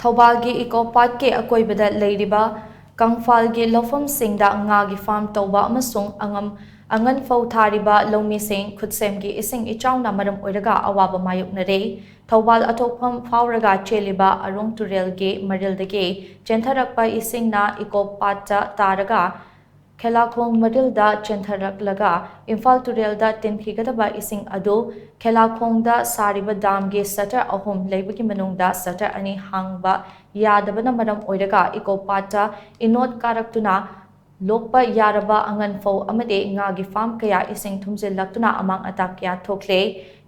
ꯊꯧꯕꯥꯜꯒꯤ eco ꯄꯥꯔꯛꯀꯤ ꯑꯀꯣꯏꯕꯗ ꯂꯩꯔꯤꯕ ꯀꯪꯐꯥꯜꯒꯤ ꯂꯧꯐꯝꯁꯤꯡꯗ ꯉꯥꯒꯤ ꯐꯥꯔꯝ ꯇꯧꯕ ꯑꯃꯁꯨꯡ ꯑꯉꯟ ꯐꯧ ꯊꯥꯔꯤꯕ ꯂꯧꯃꯤꯁꯤꯡ ꯈꯨꯠꯁꯦꯝꯒꯤ ꯏꯁꯤꯡ ꯏꯆꯥꯎꯅ ꯃꯔꯝ ꯑꯣꯏꯔꯒ ꯑꯋꯥꯕ ꯃꯥꯌꯣꯛꯅꯔꯦ꯫ ꯊꯧꯕꯥꯜ ꯑꯊꯣꯛꯐꯝ ꯐꯥꯎꯔꯒ ꯆꯦꯜꯂꯤꯕ ꯑꯔꯣꯡ ꯇꯨꯔꯦꯜꯒꯤ ꯃꯔꯤꯜꯗꯒꯤ ꯆꯦꯟꯊꯔꯛꯄ ꯏꯁꯤꯡꯅ ꯏꯀꯣ ꯄꯥꯠꯇ ꯇꯥꯔꯒ ꯈꯦꯂꯥꯈꯣꯡ ꯃꯔꯤꯜꯗ ꯆꯦꯟꯊꯔꯛꯂꯒ ꯏꯝꯐꯥꯜ ꯇꯨꯔꯦꯜꯗ ꯇꯤꯟꯈꯤꯒꯗꯕ ꯏꯁꯤꯡ ꯑꯗꯨ ꯈꯦꯂꯥꯈꯣꯡꯗ ꯁꯥꯔꯤꯕ ꯗꯥꯝꯒꯤ ꯁꯇꯔ 3 ꯂꯩꯕꯒꯤ ꯃꯅꯨꯡꯗ ꯁꯇꯔ 2 ꯍꯥꯡꯕ ꯌꯥꯗꯕꯅ ꯃꯔꯝ ꯑꯣꯏꯔꯒ ꯏꯀꯣ ꯄꯥꯠꯇ ꯏꯅꯣꯠ ꯀꯥꯔꯛꯇꯨꯅ ꯂꯣꯛꯄ ꯌꯥꯔꯕ ꯑꯉꯟ ꯐꯧ ꯑꯃꯗꯤ ꯉꯥꯒꯤ ꯐꯥꯔꯝ ꯀꯌꯥ ꯏꯁꯤꯡ ꯊꯨꯝꯖꯤꯜꯂꯛꯇꯨꯅ ꯑꯃꯥꯡ ꯑꯇꯥ ꯀꯌꯥ ꯊꯣꯛꯂꯦ꯫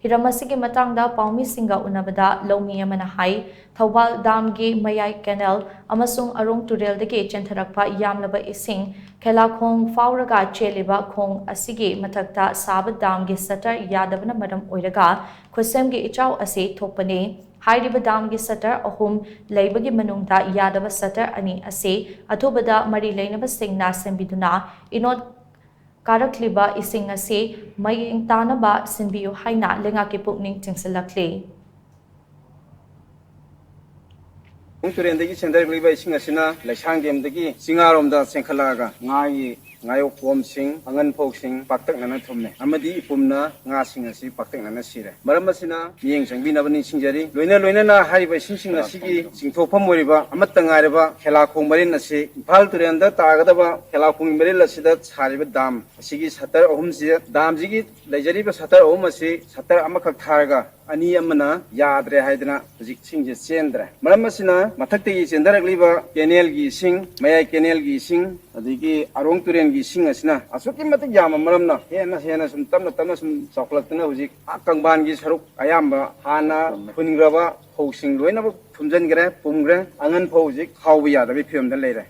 ꯍꯤꯔꯝ ꯑꯁꯤꯒꯤ ꯃꯇꯥꯡꯗ ꯄꯥꯎꯃꯤꯁꯤꯡꯒ ꯎꯅꯕꯗ ꯂꯧꯃꯤ ꯑꯃꯅ ꯍꯥꯏ ꯊꯧꯕꯥꯜ ꯗꯥꯝꯒꯤ ꯃꯌꯥꯏ ꯀꯦꯅꯦꯜ ꯑꯃꯁꯨꯡ ꯑꯔꯣꯡ ꯇꯨꯔꯦꯜꯗꯒꯤ ꯆꯦꯟꯊꯔꯛꯄ ꯌꯥꯝꯂꯕ ꯏꯁꯤꯡ ꯈꯦꯂꯥꯈꯣꯡ ꯐꯥꯎꯔꯒ ꯆꯦꯜꯂꯤꯕ ꯈꯣꯡ ꯑꯁꯤꯒꯤ ꯃꯊꯛꯇ ꯁꯥꯕ ꯗꯥꯝꯒꯤ ꯁꯇꯔ ꯌꯥꯗꯕꯅ ꯃꯔꯝ ꯑꯣꯏꯔꯒ ꯈꯨꯠꯁꯦꯝꯒꯤ ꯏꯆꯥꯎ ꯑꯁꯤ ꯊꯣꯛꯄꯅꯤ꯫ ꯍꯥꯏꯔꯤꯕ ꯗꯥꯝꯒꯤ ꯁꯇꯔ 3 ꯂꯩꯕꯒꯤ ꯃꯅꯨꯡꯗ ꯌꯥꯗꯕ ꯁꯇꯔ 2 ꯑꯁꯤ ꯑꯊꯨꯕꯗ ꯃꯔꯤ ꯂꯩꯅꯕꯁꯤꯡꯅ ꯁꯦꯝꯕꯤꯗꯨꯅ ꯏꯅꯣꯠ ꯀꯥꯔꯛꯂꯤꯕ ꯏꯁꯤꯡ ꯑꯁꯤ ꯃꯌꯦꯡ ꯇꯥꯅꯕ ꯁꯤꯟꯕꯤꯌꯨ ꯍꯥꯏꯅ ꯂꯩꯉꯥꯛꯀꯤ ꯄꯨꯛꯅꯤꯡ ꯆꯤꯡꯁꯤꯜꯂꯛꯂꯤ꯫ ꯇꯨꯔꯦꯟꯗꯒꯤ ꯆꯦꯟꯊꯔꯛꯂꯤꯕ ꯏꯁꯤꯡ ꯑꯁꯤꯅ ꯂꯩꯁꯥꯡꯊꯦꯝꯗꯒꯤ ꯆꯤꯡꯉꯥꯔꯣꯝꯗ ꯆꯦꯟꯈꯠꯂꯛꯑꯒ ꯉꯥꯒꯤ ꯉꯥꯌꯣꯛꯐꯣꯝꯁꯤꯡ ꯑꯉꯟ ꯐꯧꯁꯤꯡ ꯄꯥꯛꯇꯛꯅꯅ ꯊꯨꯝꯃꯦ ꯑꯃꯗꯤ ꯏꯄꯨꯝꯅ ꯉꯥꯁꯤꯡ ꯑꯁꯤ ꯄꯥꯛꯇꯛꯅꯅ ꯁꯤꯔꯦ꯫ ꯃꯔꯝ ꯑꯁꯤꯅ ꯃꯤꯠꯌꯦꯡ ꯆꯪꯕꯤꯅꯕ ꯅꯤꯡꯁꯤꯡꯖꯔꯤ꯫ ꯂꯣꯏꯅꯅ ꯍꯥꯏꯔꯤꯕ ꯏꯁꯤꯡꯁꯤꯡ ꯑꯁꯤꯒꯤ ꯆꯤꯡꯊꯣꯛꯐꯝ ꯑꯣꯏꯔꯤꯕ ꯑꯃꯠꯇ ꯉꯥꯏꯔꯕ ꯈꯦꯂꯥꯈꯣꯡ ꯃꯔꯤꯜ ꯑꯁꯤ ꯏꯝꯐꯥꯜ ꯇꯨꯔꯦꯟꯗ ꯇꯥꯒꯗꯕ ꯈꯦꯂꯥꯈꯣꯡ ꯃꯔꯤꯜ ꯑꯁꯤꯗ ꯁꯥꯔꯤꯕ ꯗꯥꯝ ꯑꯁꯤꯒꯤ ꯁꯇꯔ 3 ꯗꯥꯝꯁꯤꯒꯤ ꯂꯩꯖꯔꯤꯕ ꯁꯇꯔ 3 ꯑꯁꯤ ꯁꯇꯔ ꯑꯃꯈꯛ ꯊꯥꯔꯒ ꯑꯅꯤ ꯑꯃꯅ ꯌꯥꯗ꯭ꯔꯦ ꯍꯥꯏꯗꯅ ꯍꯧꯖꯤꯛ ꯏꯁꯤꯡꯁꯦ ꯆꯦꯟꯗ꯭ꯔꯦ꯫ ꯃꯔꯝ ꯑꯁꯤꯅ ꯃꯊꯛꯇꯒꯤ ꯆꯦꯟꯊꯔꯛꯂꯤꯕ ꯀꯦꯅꯦꯜꯒꯤ ꯏꯁꯤꯡ, ꯃꯌꯥꯏ ꯀꯦꯅꯦꯜꯒꯤ ꯏꯁꯤꯡ, ꯑꯗꯒꯤ ꯑꯔꯣꯡ ꯇꯨꯔꯦꯟꯒꯤ ꯏꯁꯤꯡ ꯑꯁꯤꯅ ꯑꯁꯨꯛꯀꯤ ꯃꯇꯤꯛ ꯌꯥꯝꯕ ꯃꯔꯝꯅ ꯍꯦꯟꯅ ꯁꯨꯝ ꯇꯞꯅ ꯁꯨꯝ ꯆꯥꯎꯈꯠꯂꯛꯇꯨꯅ ꯍꯧꯖꯤꯛ ꯀꯪꯕꯥꯟꯒꯤ ꯁꯔꯨꯛ ꯑꯌꯥꯝꯕ ꯍꯥꯟꯅ ꯍꯨꯟꯈ꯭ꯔꯕ ꯐꯧꯁꯤꯡ ꯂꯣꯏꯅꯃꯛ ꯊꯨꯝꯖꯤꯟꯈ꯭ꯔꯦ, ꯄꯨꯝꯈ꯭ꯔꯦ꯫ ꯑꯉꯟ ꯐꯧ ꯍꯧꯖꯤꯛ ꯈꯥꯎꯕ ꯌꯥꯗꯕꯒꯤ ꯐꯤꯕꯝꯗ ꯂꯩꯔꯦ꯫